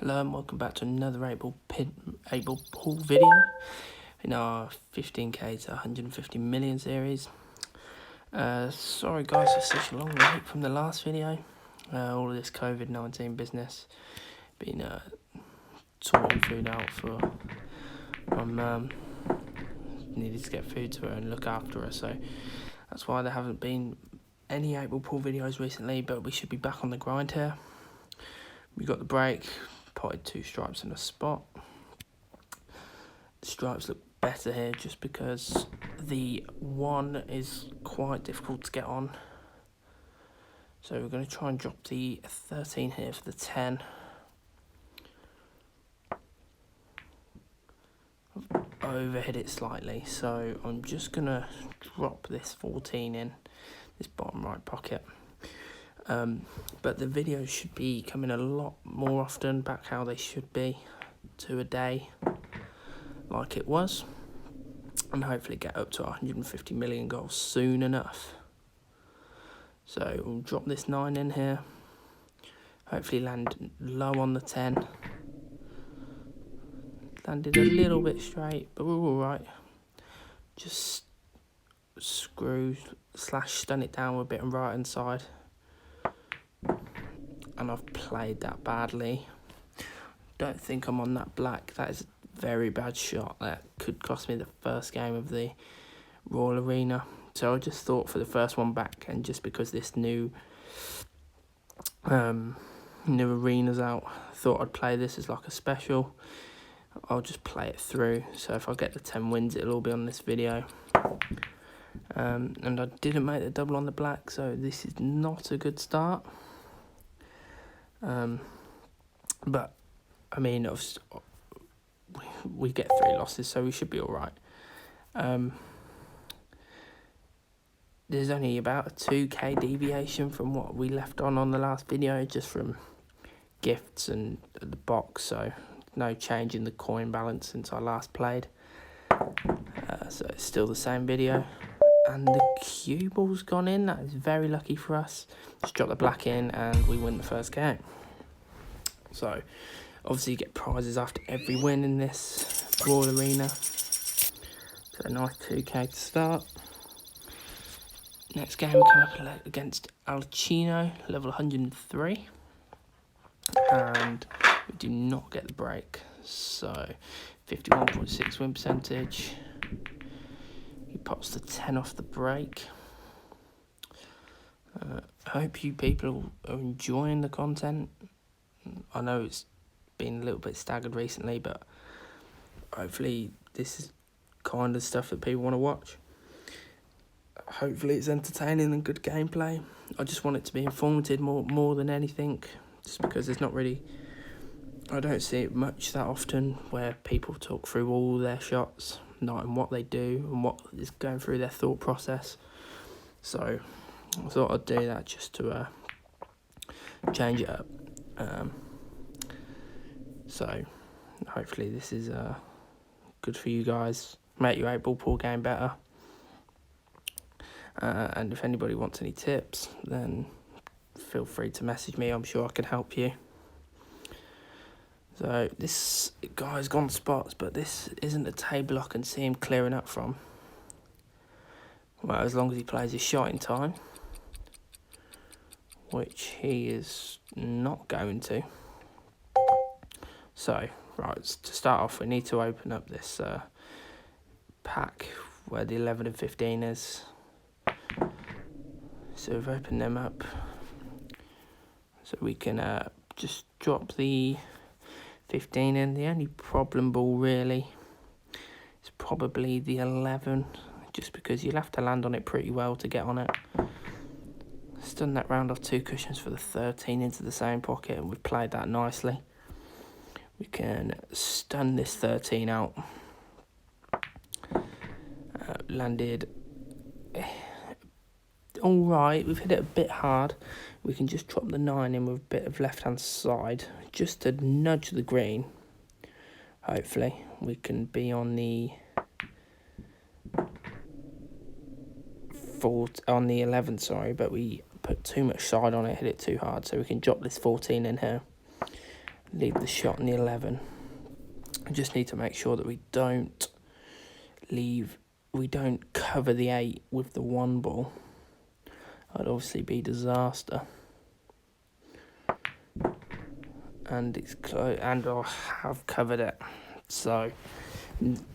Hello and welcome back to another 8 ball pool video in our 15k to 150 million series. Sorry guys for such a long wait from the last video. All of this COVID-19 business been sorting food out for my mum. Needed to get food to her and look after her, so that's why there haven't been any 8 ball pool videos recently, but we should be back on the grind here. We got the break, potted 2 stripes in a spot. The stripes look better here just because the 1 is quite difficult to get on. So we're going to try and drop the 13 here for the 10. I've overhit it slightly, so I'm just going to drop this 14 in this bottom right pocket. But the videos should be coming a lot more often, back how they should be, 2 a day like it was, and hopefully get up to 150 million goals soon enough. So we'll drop this 9 in here, hopefully land low on the 10. Landed a little bit straight, but we're alright. Just stun it down a bit on the right hand side. And I've played that badly. Don't think I'm on that black. That is a very bad shot. That could cost me the first game of the Royal Arena. So I just thought for the first one back, and just because this new arena's out, I thought I'd play this as like a special. I'll just play it through. So if I get the 10 wins, it'll all be on this video. And I didn't make the double on the black, so this is not a good start. But I mean, we get 3 losses, so we should be all right. There's only about a 2k deviation from what we left on the last video, just from gifts and the box, so no change in the coin balance since I last played. So it's still the same video. And the cue ball's gone in. That is very lucky for us. Just drop the black in and we win the first game. So obviously you get prizes after every win in this Royal Arena. So a nice 2k to start. Next game we come up against Alcino, level 103. And we do not get the break. So 51.6 win percentage. He pops the 10 off the break. I hope you people are enjoying the content. I know it's been a little bit staggered recently, but hopefully this is kind of stuff that people want to watch. Hopefully it's entertaining and good gameplay. I just want it to be informative more than anything, just because there's not really, I don't see it much that often where people talk through all their shots, not and what they do and what is going through their thought process. So I thought I'd do that just to change it up. So hopefully this is good for you guys, make your 8 ball pool game better. And if anybody wants any tips, then feel free to message me. I'm sure I can help you. So this guy's gone spots, but this isn't a table I can see him clearing up from. Well, as long as he plays his shot in time, which he is not going to. So, right, to start off, we need to open up this pack where the 11 and 15 is. So we've opened them up. So we can just drop the 15 in. The only problem ball really is probably the 11, just because you'll have to land on it pretty well to get on it. Stun that round off 2 cushions for the 13 into the same pocket, and we've played that nicely. We can stun this 13 out. Landed all right. We've hit it a bit hard. We can just drop the 9 in with a bit of left-hand side, just to nudge the green. Hopefully, we can be on the 11, sorry, but we put too much side on it, hit it too hard, so we can drop this 14 in here. leave the shot in the 11. I just need to make sure that we don't cover the 8 with the 1 ball. That'd obviously be disaster. And it's close, and I have covered it. So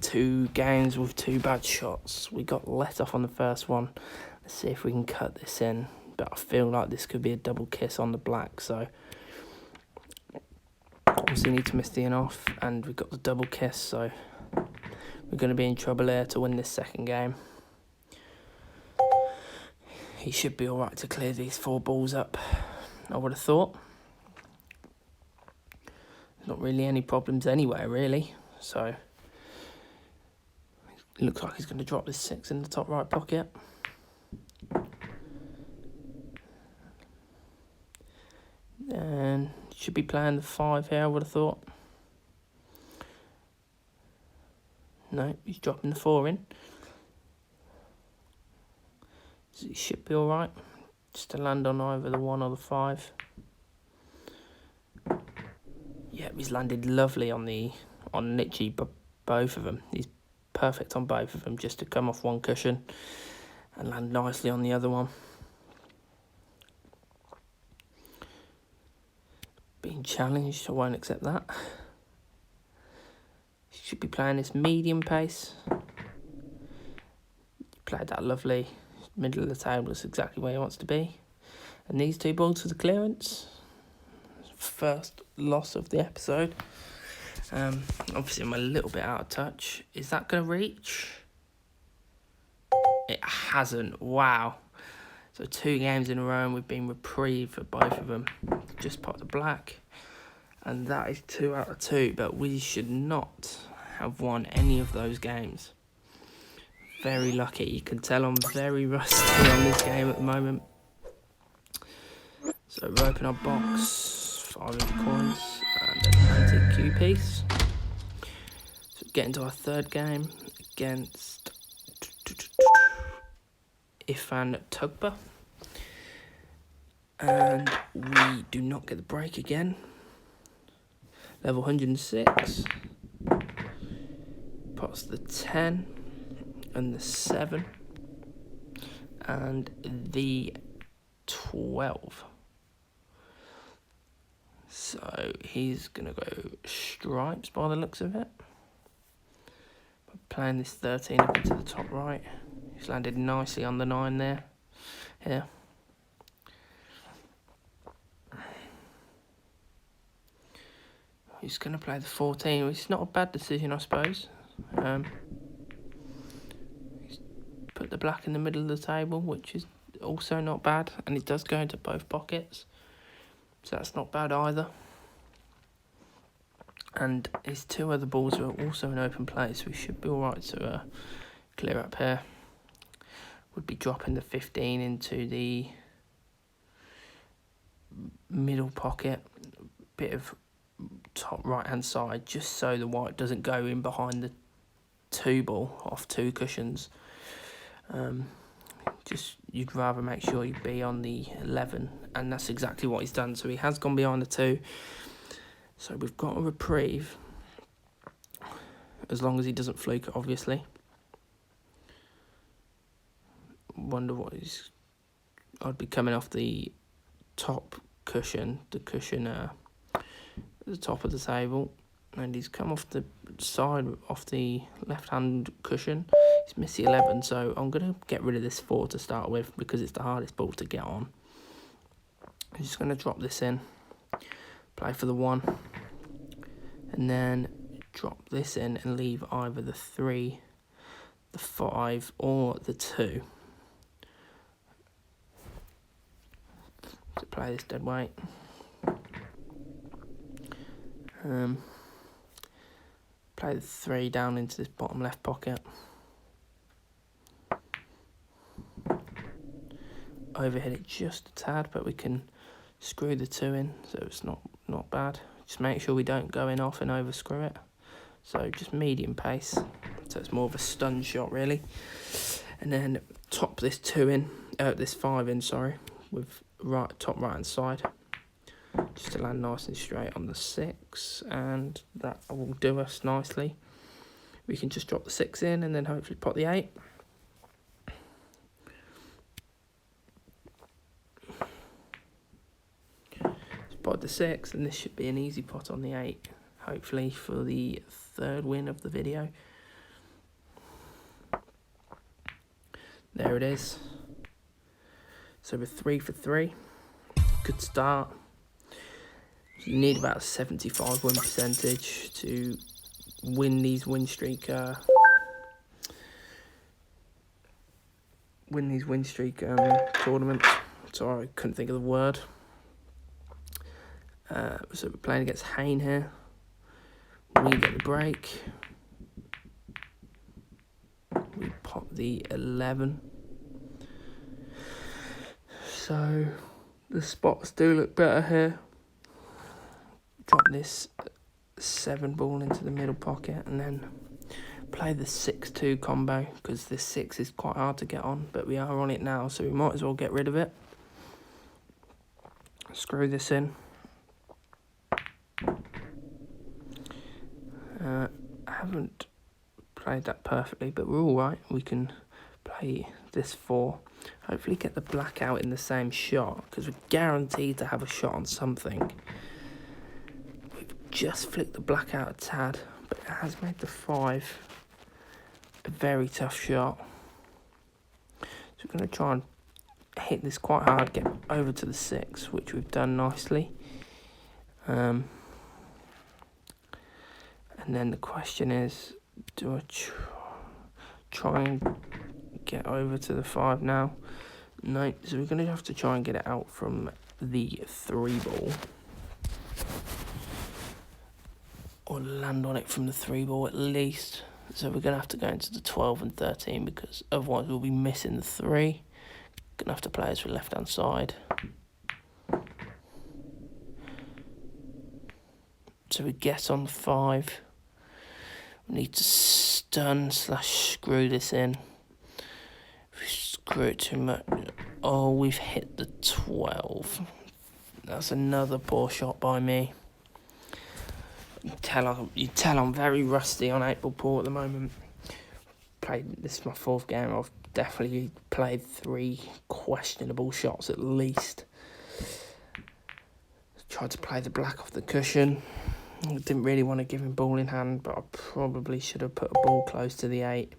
2 games with 2 bad shots. We got let off on the first one. Let's see if we can cut this in. But I feel like this could be a double kiss on the black, so obviously need to miss the in off, and we've got the double kiss, so we're going to be in trouble here to win this second game. He should be alright to clear these 4 balls up, I would have thought. Not really any problems anywhere, really. So it looks like he's going to drop this 6 in the top right pocket. And should be playing the 5 here, I would have thought. No, he's dropping the 4 in. So he should be alright. Just to land on either the 1 or the 5. Yeah, he's landed lovely on literally both of them. He's perfect on both of them, just to come off one cushion and land nicely on the other one. Being challenged, I won't accept that. Should be playing this medium pace. Played that lovely. Middle of the table is exactly where he wants to be. And these 2 balls for the clearance. First loss of the episode. Obviously I'm a little bit out of touch. Is that going to reach? It hasn't. Wow. So 2 games in a row and we've been reprieved for both of them. Just popped the black. And that is 2 out of 2. But we should not have won any of those games. Very lucky. You can tell I'm very rusty on this game at the moment. So we open our box. 5 of the coins and an antique Q piece. So get into our 3rd game against Ifan Tugba. And we do not get the break again. Level 106. Pots the 10 and the 7 and the 12. So he's going to go stripes by the looks of it. Playing this 13 up into the top right. He's landed nicely on the 9 there. Here. He's going to play the 14, which is not a bad decision, I suppose. He's put the black in the middle of the table, which is also not bad. And it does go into both pockets. So that's not bad either. And his 2 other balls are also in open play, so we should be alright to clear up here. Would be dropping the 15 into the middle pocket. Bit of top right hand side, just so the white doesn't go in behind the 2 ball off 2 cushions. Just you'd rather make sure you be on the 11, and that's exactly what he's done. So he has gone behind the 2. So we've got a reprieve, as long as he doesn't fluke it, obviously. Wonder what he's... I'd be coming off the top cushion, the cushion at the top of the table, and he's come off the side, off the left-hand cushion. He's missed the 11, so I'm going to get rid of this 4 to start with, because it's the hardest ball to get on. I'm just going to drop this in, play for the 1, and then drop this in and leave either the 3, the 5, or the 2. To play this dead weight. Play the 3 down into this bottom left pocket. Overhit it just a tad, but we can screw the 2 in, so it's not bad. Just make sure we don't go in off and over screw it. So just medium pace, so it's more of a stun shot really. And then top this 2 in, this 5 in, sorry, with top right hand side. just to land nice and straight on the 6, and that will do us nicely. We can just drop the 6 in and then hopefully pot the 8. Pot the 6, and this should be an easy pot on the 8, hopefully for the 3rd win of the video. There it is. So we're 3 for 3. Good start. You need about a 75 win percentage to win these win streak tournaments. Sorry, I couldn't think of the word. So we're playing against Hayne here. We get the break. We pop the 11. So the spots do look better here. Drop this 7 ball into the middle pocket and then play the 6-2 combo, because this 6 is quite hard to get on, but we are on it now, so we might as well get rid of it. Screw this in. I haven't played that perfectly, but we're all right. We can play this 4. Hopefully get the black out in the same shot, because we're guaranteed to have a shot on something. We've just flicked the black out a tad, but it has made the 5 a very tough shot. So we're going to try and hit this quite hard, get over to the 6, which we've done nicely. And then the question is, do I try and get over to the 5 now? No, so we're going to have to try and get it out from the 3 ball. Or land on it from the 3 ball at least. So we're going to have to go into the 12 and 13, because otherwise we'll be missing the 3. Going to have to play as for left hand side. So we get on the 5. We need to stun/screw this in. If we screw it too much, oh, we've hit the 12. That's another poor shot by me. You tell I'm very rusty on 8-ball pool at the moment. This is my 4th game. I've definitely played 3 questionable shots at least. Tried to play the black off the cushion. I didn't really want to give him ball in hand, but I probably should have put a ball close to the 8.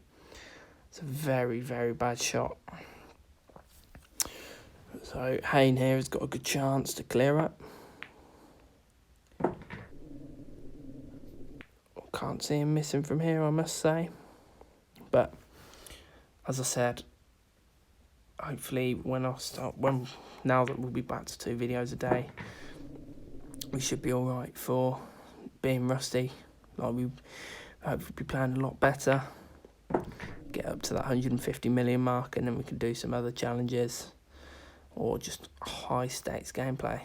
It's a very, very bad shot. So Hayne here has got a good chance to clear up. Can't see him missing from here, I must say. But as I said, hopefully now that we'll be back to 2 videos a day, we should be all right for being rusty. Like, we hopefully be playing a lot better, get up to that 150 million mark, and then we can do some other challenges or just high stakes gameplay.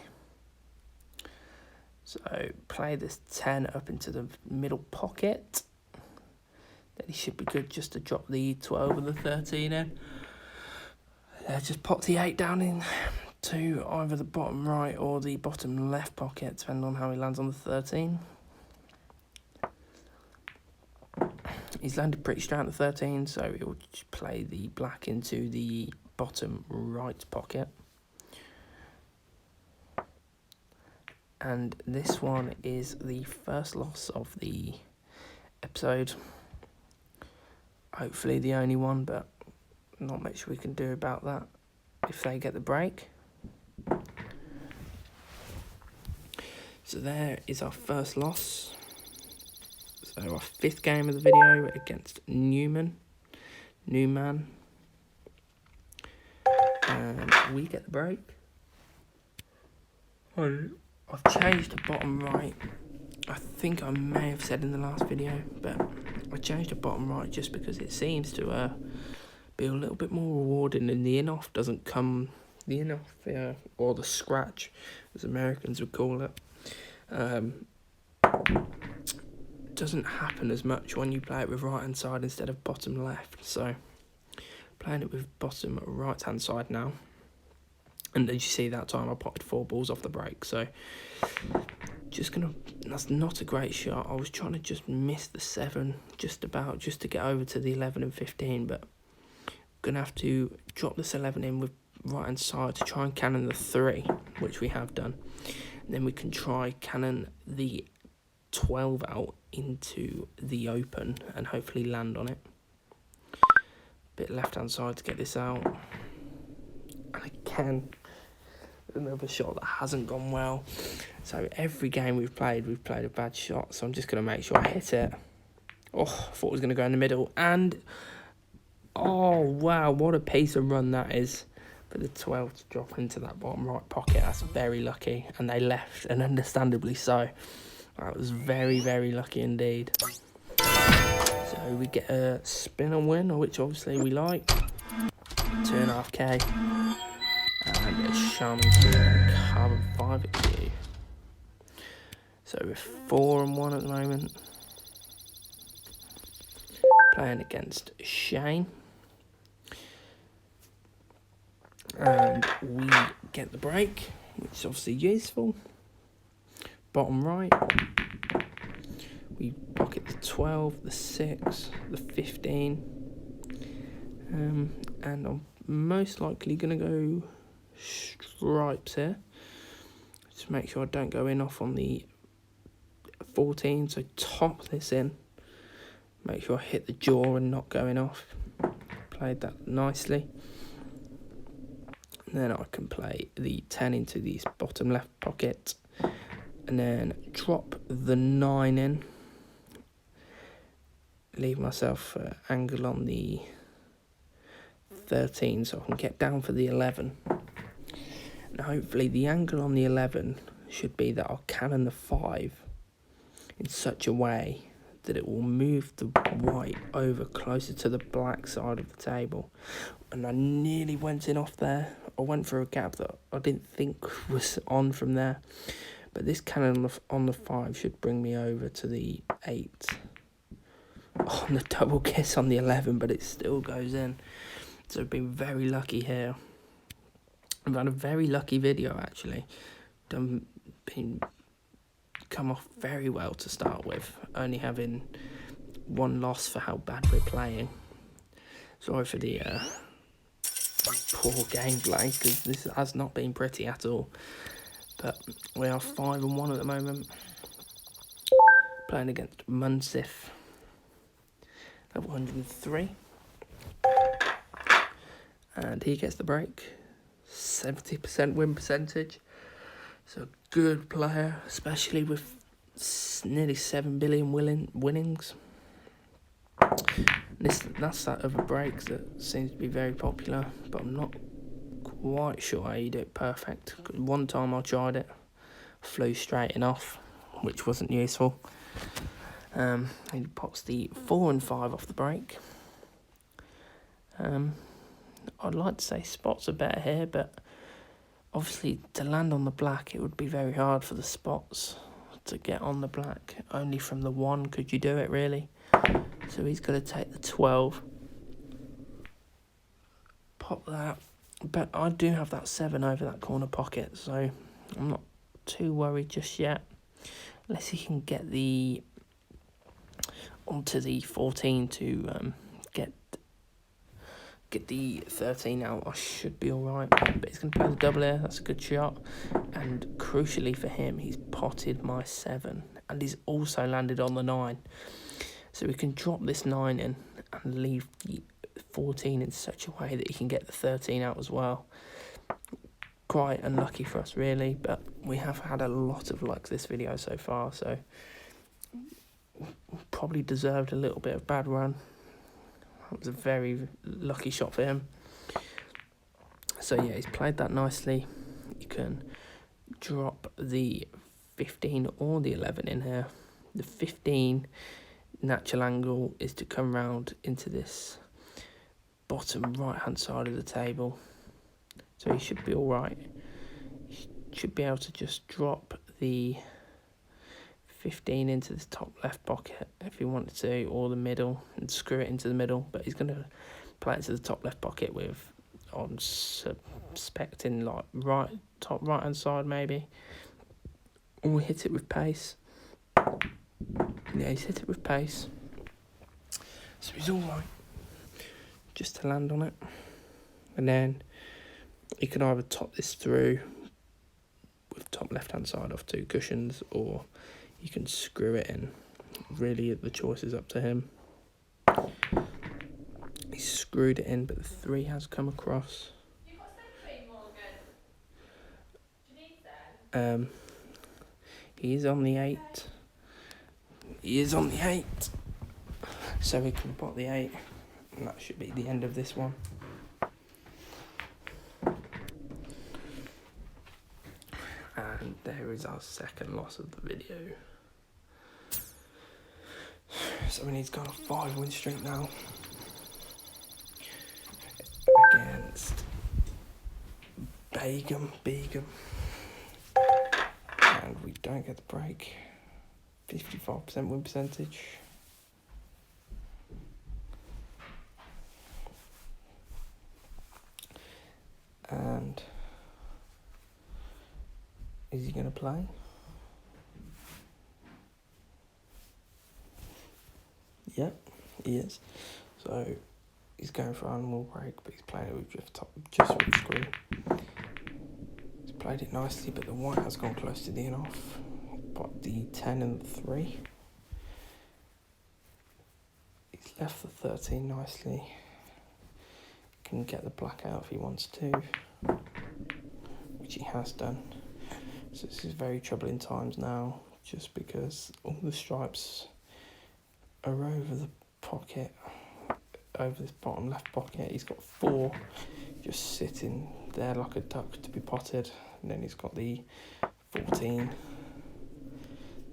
So play this 10 up into the middle pocket. Then he should be good just to drop the 12 and the 13 in. Just pop the 8 down in to either the bottom right or the bottom left pocket, depending on how he lands on the 13. He's landed pretty straight on the 13, so he'll just play the black into the bottom right pocket. And this one is the first loss of the episode. Hopefully the only one, but not much we can do about that if they get the break. So there is our first loss. So our 5th game of the video against Newman. And we get the break. I've changed the bottom right. I think I may have said in the last video, but I changed the bottom right just because it seems to be a little bit more rewarding, and the in-off doesn't come, or the scratch, as Americans would call it, doesn't happen as much when you play it with right-hand side instead of bottom left. So playing it with bottom right-hand side now. And as you see, that time I potted 4 balls off the break. So that's not a great shot. I was trying to just miss the 7 just to get over to the 11 and 15, but gonna have to drop this 11 in with right hand side to try and cannon the 3, which we have done. And then we can try cannon the 12 out into the open and hopefully land on it. Bit left hand side to get this out. And again, another shot that hasn't gone well. So every game we've played a bad shot. So I'm just going to make sure I hit it. Oh, I thought it was going to go in the middle. And, oh, wow, what a piece of run that is. For the 12 to drop into that bottom right pocket, that's very lucky. And they left, and understandably so. That was very, very lucky indeed. So we get a spin and win, which obviously we like. 2.5k. And a Shaman 2 and a Carbon 5 at Q. So we're 4-1 at the moment. Playing against Shane. And we get the break, which is obviously useful. Bottom right. We pocket the 12, the 6, the 15. And I'm most likely going to go stripes here. Just make sure I don't go in off on the 14. So top this in. Make sure I hit the jaw and not going off. Played that nicely. And then I can play the 10 into the bottom left pocket. And then drop the 9 in. Leave myself angle on the 13 so I can get down for the 11. And hopefully the angle on the 11 should be that I'll cannon the 5 in such a way that it will move the white over closer to the black side of the table. And I nearly went in off there. I went for a gap that I didn't think was on from there. But this cannon on the 5 should bring me over to the 8. On the double kiss on the 11, but it still goes in. So I've been very lucky here. I've had a very lucky video actually. Come off very well to start with, only having 1 loss for how bad we're playing. Sorry for the poor gameplay, because this has not been pretty at all. But we are 5-1 at the moment. Playing against Munsif, level 103. And he gets the break. 70% win percentage. So good player, especially with nearly 7 billion winnings. That's that other break that seems to be very popular, but I'm not quite sure how you do it perfect. One time I tried it, flew straight in off, which wasn't useful. He pops the 4 and 5 off the break. I'd like to say spots are better here, but obviously to land on the black it would be very hard for the spots to get on the black. Only from the 1 could you do it really. So he's going to take the 12. Pop that. But I do have that 7 over that corner pocket, so I'm not too worried just yet. Unless he can get the onto the 14 to get the 13 out, I should be alright. But he's going to play the double here, that's a good shot. And crucially for him, he's potted my 7. And he's also landed on the 9. So we can drop this 9 in and leave the 14 in such a way that he can get the 13 out as well. Quite unlucky for us really, but we have had a lot of luck this video so far, so probably deserved a little bit of bad run. That was a very lucky shot for him. So yeah, he's played that nicely. You can drop the 15 or the 11 in here. The 15 natural angle is to come round into this bottom right hand side of the table. So he should be alright. He should be able to just drop the 15 into the top left pocket if he wanted to, or the middle, and screw it into the middle. But he's going to play it to the top left pocket with I'm suspecting like top right hand side maybe. Or hit it with pace. Yeah, he's hit it with pace. So he's all right. Just to land on it. And then you can either top this through with top left hand side off 2 cushions, or you can screw it in. Really, the choice is up to him. He's screwed it in, but the 3 has come across. You've got some Morgan. Do you need them? He is on the 8. He is on the 8. So we can pot the 8. And that should be the end of this one. And there is our second loss of the video. So he's got a 5 win streak now. Against Begum. And we don't get the break. 55% win percentage. And is he going to play? Yep, he is. So he's going for animal break, but he's playing it with just with screw. He's played it nicely, but the white has gone close to the in off. Got the 10 and the 3. He's left the 13 nicely. Can get the black out if he wants to, which he has done. So this is very troubling times now, just because all the stripes are over the pocket, over this bottom left pocket. He's got 4 just sitting there like a duck to be potted, and then he's got the 14.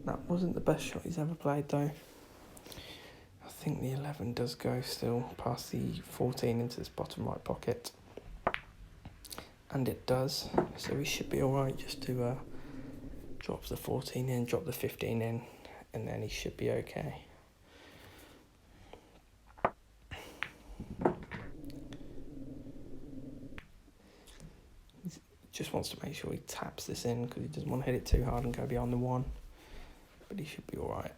That wasn't the best shot he's ever played though. I think the 11 does go still past the 14 into this bottom right pocket, and it does, so we should be alright just to drop the 14 in, drop the 15 in, and then he should be okay. Just wants to make sure he taps this in because he doesn't want to hit it too hard and go beyond the 1, but he should be alright.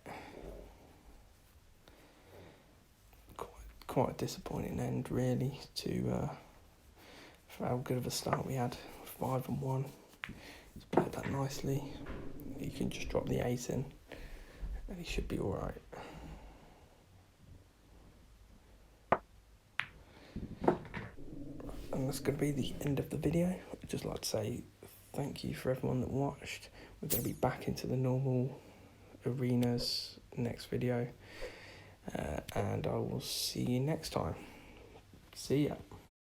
Quite a disappointing end really to for how good of a start we had. 5 and 1. He's played that nicely. He can just drop the 8 in and he should be alright. And that's going to be the end of the video. I'd just like to say thank you for everyone that watched. We're going to be back into the normal arenas next video. And I will see you next time. See ya.